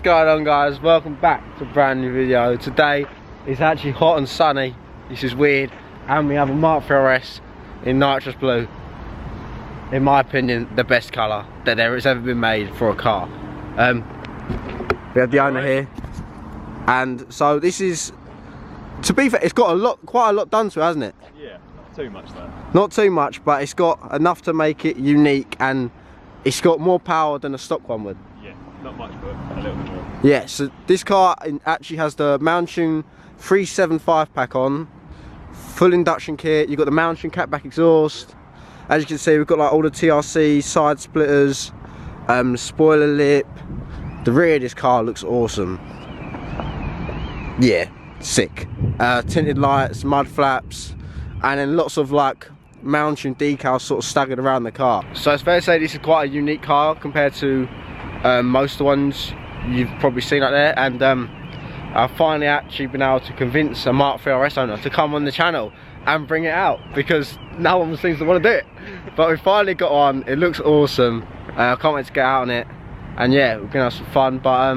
going on, guys? Welcome back to a brand new video. Today it's actually hot and sunny. This is weird, and we have a Mk3 Rs in nitrous blue. In my opinion, the best colour that there has ever been made for a car. We have the owner here, and so this is, to be fair, it's got quite a lot done to it, hasn't it? Yeah, not too much though. Not too much, but it's got enough to make it unique, and it's got more power than a stock one would. Yeah, not much, but a little bit more. Yeah, so this car actually has the Mk3 375 pack on, full induction kit. You've got the Mk3 catback exhaust. As you can see, we've got like all the TRC side splitters, spoiler lip. The rear of this car looks awesome. Yeah, sick. Tinted lights, mud flaps, and then lots of like Mk3 decals sort of staggered around the car. So it's fair to say this is quite a unique car compared to most of the ones you've probably seen out there. And I've finally actually been able to convince a Mk3 Rs owner to come on the channel and bring it out, because no one seems to want to do it. But we finally got one. It looks awesome. I can't wait to get out on it, and yeah, we're gonna have some fun. But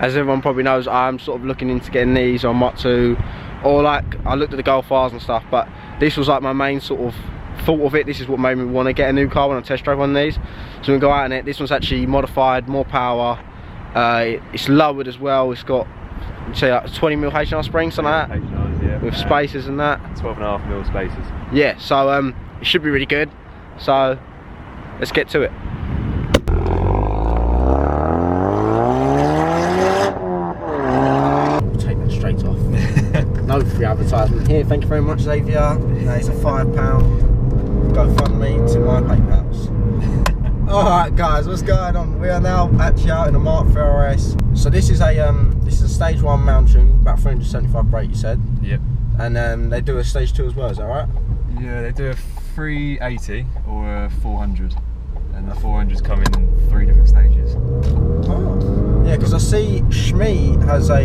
as everyone probably knows, I'm sort of looking into getting these on Mk2, or like I looked at the Golf Rs and stuff, but this was like my main sort of thought of it. This is what made me want to get a new car when I test drove one of these. So we go out in it. This one's actually modified, more power. It's lowered as well. It's got, say, like 20mm H&R springs, something like that. H&Rs, yeah. With spacers and that. 12.5mm spacers. Yeah, so it should be really good. So let's get to it. We'll take that straight off. No free advertisement here. Thank you very much, Xavier. It's a £5 GoFundMe to my PayPals. Alright guys, what's going on? We are now actually out in a Mk3 Rs. So this is a stage 1 Mk3, about 375 brake, you said? Yep. And they do a stage 2 as well, is that right? Yeah, they do a 380 or a 400, and the 400s come in 3 different stages. Oh, yeah, because I see Shmee has a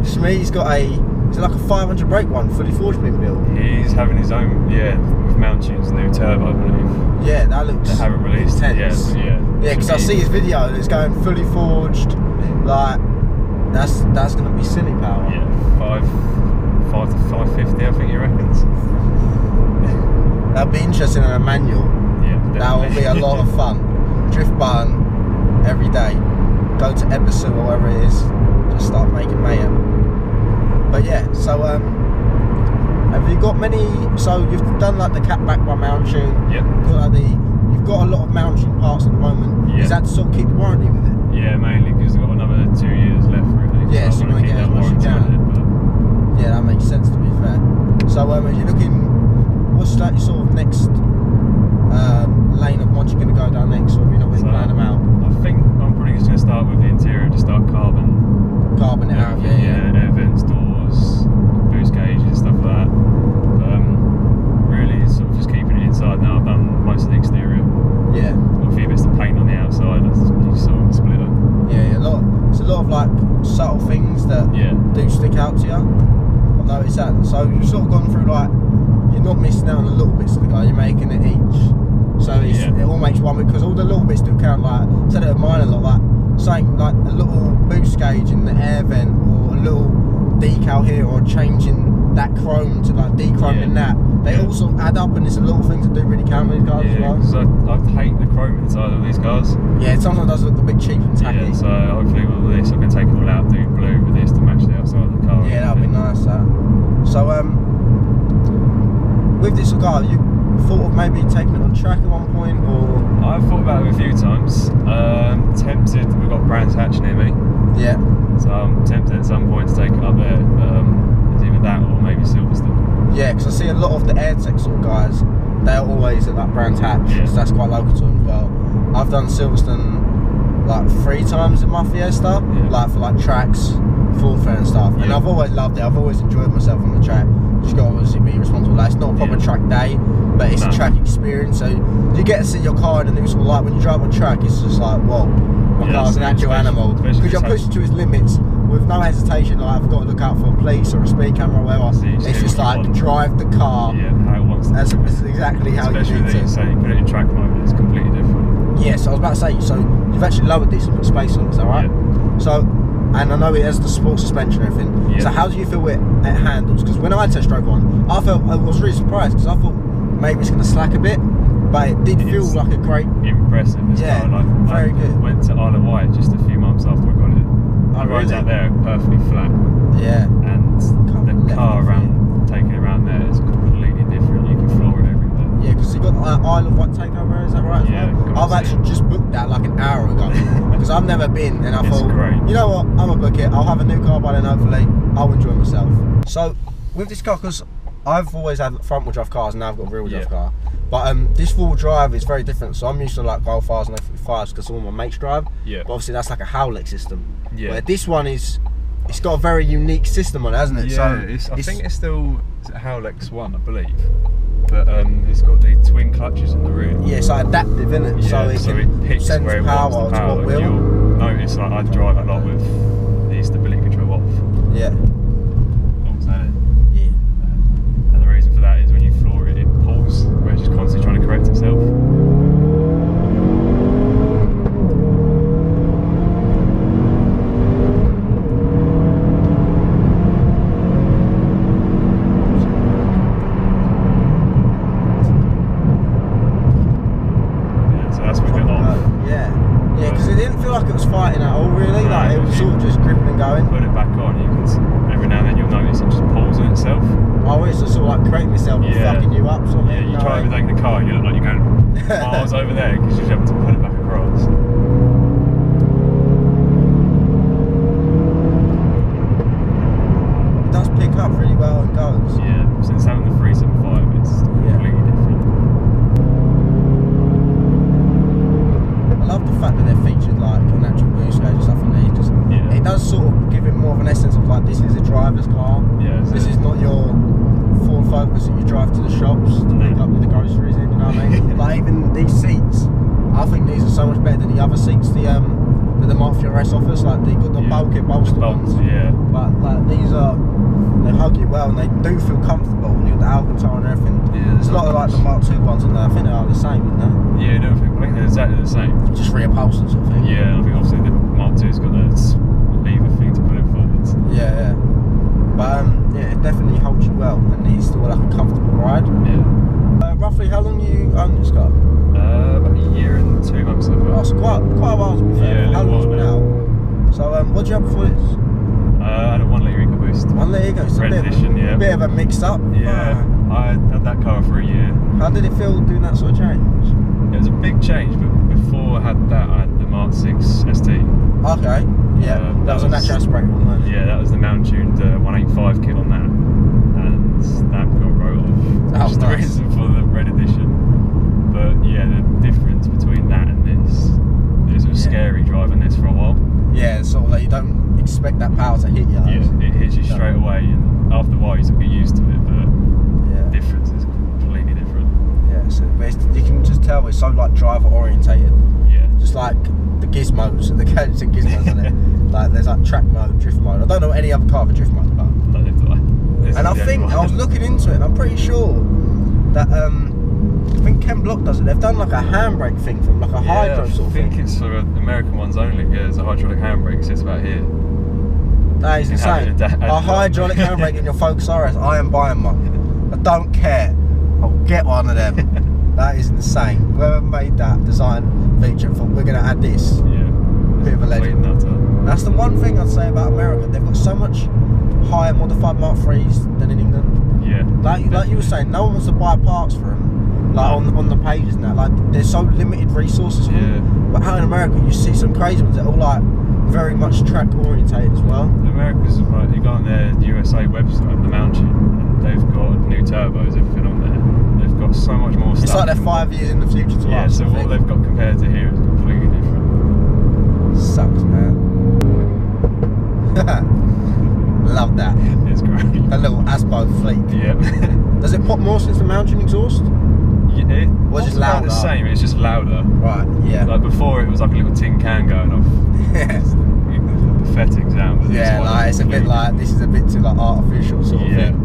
Shmee's got a, is it like a 500 brake one, fully forged being built? He's having his own, yeah, with Mk3's new turbo, I believe. Yeah, that looks, they haven't released intense. Yeah, yeah, because I see his video and it's going fully forged. Like, that's gonna be silly power. Yeah, 5 to 550, I think he reckons. That'd be interesting in a manual. Yeah, definitely. That would be a lot of fun. Drift button every day. Go to Episode or wherever it is. Just start making mayhem. But yeah, so have you got many? So you've done like the catback by Mk3. Yep. You've got a lot of Mk3 parts at the moment. Yep. Is that to sort of keep the warranty with it? Yeah, mainly because I've got another 2 years left really. Yeah, so you want to get as much as you can. Yeah, that makes sense, to be fair. So are you looking, what's that your sort of next lane of what you're going to go down next, or have you not really planned them out? I think I'm probably just going to start with the interior, just start carbon it out, yeah, air vents, doors, boost gauges, stuff like that. Really sort of just keeping it inside now. I've done most of the exterior. Yeah. Got a few bits of paint on the outside, that's you saw on the splitter. Yeah, it's a lot of like subtle things that do stick out to you. I've noticed that. So you've sort of gone through, like, you're not missing out on the little bits of the car, you're making it each. So it all makes one, because all the little bits do count. Like, I said it of mine a lot, like saying like a little boost gauge in the air vent, or a little decal here, or changing that chrome to like de-chroming that. They all sort of add up, and it's a little thing to do really count with these cars as well. Because I hate the chrome inside of these cars. Yeah, it sometimes does look a bit cheap and tacky. Yeah, so hopefully with this I can take it all out, do blue with this to match the outside of the car. Yeah, that'd be nice. So with this car, you thought of maybe taking it on track at one point, or? I've thought about it a few times. Tempted, we've got Brands Hatch near me. Yeah. So I'm tempted at some point to take it up there. It's either that or maybe Silverstone. Yeah, because I see a lot of the AirTech sort of guys, they're always at that Brands Hatch, because that's quite local to them as well. I've done Silverstone like 3 times in my Fiesta, like for like tracks, full fair and stuff. And I've always loved it. I've always enjoyed myself on the track. Just got to obviously be responsible. Like, it's not a proper track day, but it's a track experience. So you get to see your car in a new sort of light. When you drive on track, it's just like, whoa, my car's an actual animal. Because you're pushed to its limits with no hesitation. Like, I've got to look out for a police or a speed camera or whatever. It's just like, drive the car. Yeah, how it wants to. That's exactly how you need to. Especially, say you put it in track mode, it's completely different. Yes, I was about to say, so you've actually lowered these and put space on, is that right? Yeah. So, and I know it has the sport suspension and everything. Yeah. So how do you feel it handles? Because when I test drove one, I was really surprised because I thought maybe it's going to slack a bit, but it did feel like a great... Impressive. Yeah, very good. I went to Isle of Wight just a few months after I got it. The roads out there are perfectly flat. Yeah. And the car taking it around there is completely different. You can floor it everywhere. Yeah, because you got Isle of Wight takeover, is that right? Yeah. I've actually just booked that like an hour ago because I've never been, and I thought, great. You know what, I'm gonna book it. I'll have a new car by then. Hopefully, I'll enjoy myself. So with this car, because I've always had front wheel drive cars, and now I've got a rear wheel drive car. But this four wheel drive is very different. So I'm used to like Golf Rs and F55s because all my mates drive. Yeah. But obviously that's like a Howlett system. Yeah. Where this one is, it's got a very unique system on it, hasn't it? Yeah. So I think it's still Howlett's one, I believe. But it's got the twin clutches in the rear. Yeah, it's like adaptive, isn't it? Yeah, so it picks sends where it power wants the to power. what wheel. You'll notice like I drive a lot with the stability control off. Yeah. Yeah. And the reason for that is when you floor it, it pulls, where it's just constantly trying to correct itself. Fighting at all really, no, like it was sort of just gripping and going. Put it back on, you can every now and then you'll notice it just pulls on itself. Oh, it's just sort of like correcting itself and fucking you up sort of. Yeah, you try overtaking the car, you look like you're going miles over there because you're just having to put it back across. It does pick up really well and goes. Yeah, since having the 375 it's completely different. I love the fact that they've featured like an actual boost gauge and stuff in there, because it does sort of give it more of an essence of like, this is a driver's car. Yeah, this is not your Ford Focus that you drive to the shops to pick up with the groceries in, you know what I mean? Like even these seats, I think these are so much better than the other seats that the Mark 3 RS offers. Like they've got the bulky bolster ones. Yeah. But like these they hug you well and they do feel comfortable, and you've got the Alcantara and everything. Yeah, there's a lot of like the Mark 2 ones in there. I think they are the same, isn't they? Yeah, no, I think they're exactly the same. Just reupholstered sort of thing. Yeah, I think obviously the Mark 2's got that lever thing to put it forwards. Yeah. But yeah, it definitely holds you well, and it's still like a comfortable ride. Yeah. Roughly how long you own this car? About a year and 2 months so far. Oh, so quite a while to be fair. Yeah, how long has it been out? So what did you have before this? I had a 1 litre EcoBoost. 1 litre EcoBoost. So Red edition, yeah. A bit of a mix up. Yeah. I had that car for a year. How did it feel doing that sort of change? It was a big change, but before I had that, I had the Mark 6 ST. Okay. Yeah. That was a natural aspirated one, wasn't it? Yeah, that was the mount-tuned 185 kit on that, and that got wrote off. Which is the reason for the red edition. But yeah, the difference between that and this, it was scary driving this for a while. Yeah, sort of like you don't expect that power to hit you. Yeah, it hits you straight away, and after a while you sort of get used to it, but the difference is completely different. Yeah, so you can just tell it's so like driver orientated. Yeah. Just like the gizmos, the gadgets and gizmos on it. Like there's like track mode, drift mode. I don't know any other car with drift mode, but. Neither do I. And I think I was looking into it, and I'm pretty sure that I think Ken Block does it. They've done like a handbrake thing from like a hydro sort of thing. I think it's for American ones only. Yeah, there's a hydraulic handbrake. Sits about here. That is insane. A hydraulic handbrake in your Focus RS. I am buying one. I don't care. I'll get one of them. That is insane. Whoever made that design feature, thought we're going to add this. Yeah. Bit of a legend. That's the one thing I'd say about America. They've got so much higher modified Mark 3s than in England. Yeah. Like you were saying, no one wants to buy parts for them. Like on the pages now. Like there's so limited resources for them. But out in America, you see some crazy ones that are all like very much track orientated as well. America's like, you go on their USA website, the Mountain, and they've got new turbos, everything on there. They've got so much more stuff. It's like they're 5 years in the future to us. Yeah, so what they've got compared to here is completely different. Sucks, man. Love that. It's great. A little Aspo fleet. Yeah. Does it pop more since the Mountain exhaust? Yeah, it was just louder. The same. It's just louder. Right. Yeah. Like before, it was like a little tin can going off. Yeah. Pathetic sound. Yeah, like it's a bit like this is a bit too like artificial sort of thing.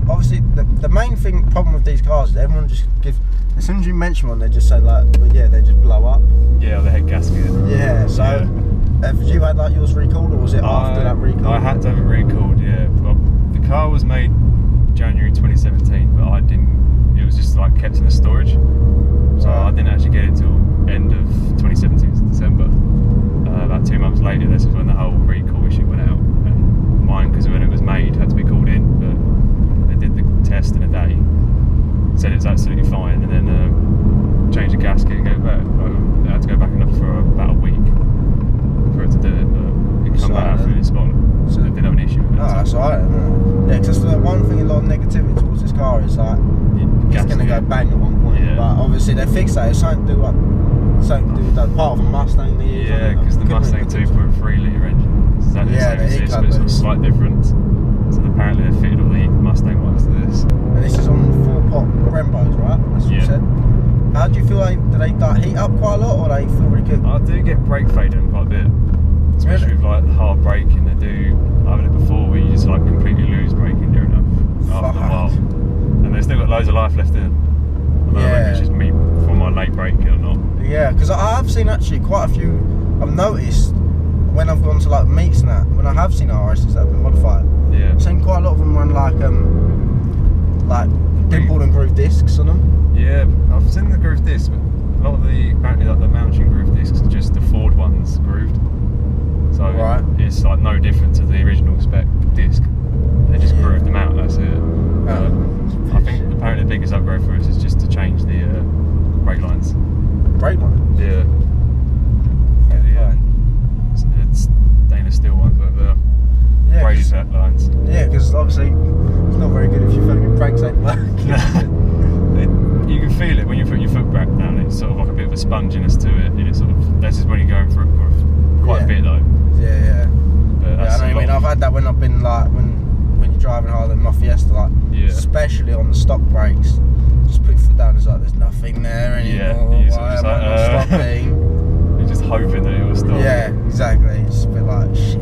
obviously the main problem with these cars is everyone just gives, as soon as you mention one, they just say like, well, yeah, they just blow up. Yeah, the head gasket. Yeah, so have you had like yours recalled, or was it after that recall? I had to have it recalled, yeah. Well, the car was made January 2017, but I didn't, it was just like kept in the storage. So I didn't actually get it till end of 2017, December. About 2 months later, this is when the whole recall issue went out. And mine, because when it was made, had to be called in, but they did the test in a day, said it was absolutely fine, and then changed the gasket and gave it back. I had to go back and for about a week for it to do it, but it come back absolutely spot on. So they didn't have an issue with it. Oh, that's alright. Yeah, because the one thing, a lot of negativity towards this car is like it's going to go bang at one point. Yeah. But obviously they fixed that. It's something to do with that part of a Mustang. Yeah, because the Mustang 2.3 litre engine is exactly the same as this, but it's got a slight difference. So apparently they fitted all the Mustang ones to this. And this is on 4-pot Brembos, right? That's what you said. How do you feel like, do they like heat up quite a lot, or they feel really good? I do get brake fade in quite a bit, especially with like the hard braking. They do. I've had it before where you just like completely lose braking near enough after a while, and they've still got loads of life left in. I don't know if it's just me for my late braking or not. Yeah, because I have seen actually quite a few. I've noticed when I've gone to like meets and that, when I have seen RSs that have been modified. Yeah. I've seen quite a lot of them run like dimpled and grooved discs on them. Yeah, I've seen the grooved discs, but a lot of the apparently like the mountain grooved discs are just the Ford ones grooved. So it's like no different to the original spec disc. They just grooved them out. That's it. I think apparently the biggest upgrade for us is just to change the brake lines. Brake lines? Yeah. It's stainless steel ones, but the braided lines. Yeah, because obviously it's not very good if your fucking brakes ain't working. You can feel it when you put your foot back down. It's sort of like a bit of a sponginess to it. And it's sort of, this is when you're going for quite a bit though. Yeah. But I know what you mean. I've had that when I've been like when you're driving harder than my Fiesta, like especially on the stock brakes. Just put your foot down. It's like there's nothing there anymore. Yeah, why am I not stopping? You're just hoping that it will stop. Yeah, exactly. It's a bit like shit.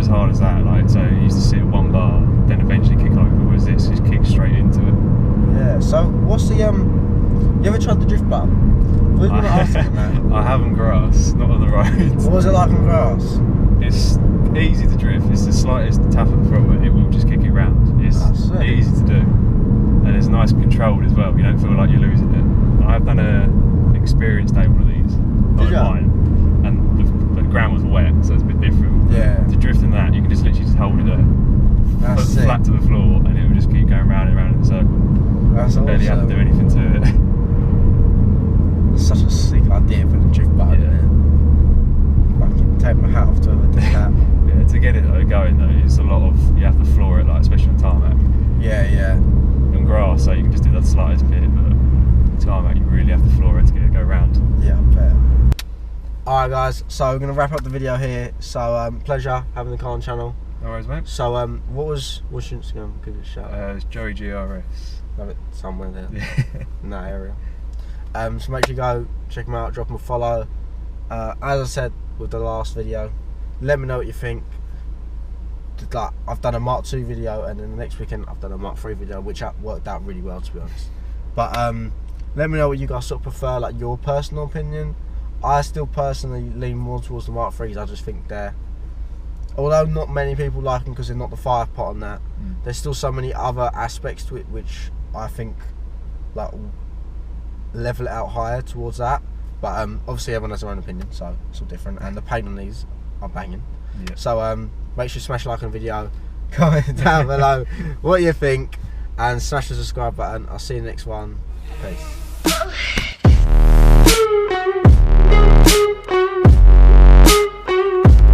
Hard as that, like, so it used to sit at one bar, then eventually kick over, whereas this just kicks straight into it. Yeah, so what's the, you ever tried the drift button? I haven't grass, not on the road. What was it like on grass? It's easy to drift, it's the slightest tap of the throttle and it will just kick it round. It's easy to do, and it's nice controlled as well, you don't feel like you're losing it. I've done an experience day one of these, not mine, and the ground was wet, so it's a bit different. Yeah. To drift in that, you can just literally just hold it there, foot flat to the floor, and it will just keep going round and round in a circle. That's awesome. Barely have to do anything to it. It's such a sick idea for the drift button. Yeah. Fucking take my hat off to whoever did that. Yeah, to get it going though, it's a lot of, you have to floor it, like especially on tarmac. Yeah. On grass, so you can just do that slightest bit, but tarmac, you really have to floor it to get it to go round. Yeah, I bet. Alright guys, so we're going to wrap up the video here. So pleasure having the car on channel. No worries, mate. So what's your Instagram? Give it a shout. It's Joey GRS. Have it somewhere there in that area. So make sure you go check them out, drop them a follow. As I said with the last video, let me know what you think. Like, I've done a Mark 2 video, and then the next weekend I've done a Mark 3 video, which worked out really well, to be honest. But let me know what you guys sort of prefer, like your personal opinion. I still personally lean more towards the Mark 3s. I just think they're, although not many people like them because they're not the 5-pot on that, there's still so many other aspects to it which I think like level it out higher towards that. But obviously everyone has their own opinion, so it's all different, and the paint on these are banging. So make sure you smash a like on the video, comment down below what you think, and smash the subscribe button. I'll see you in the next one. Peace.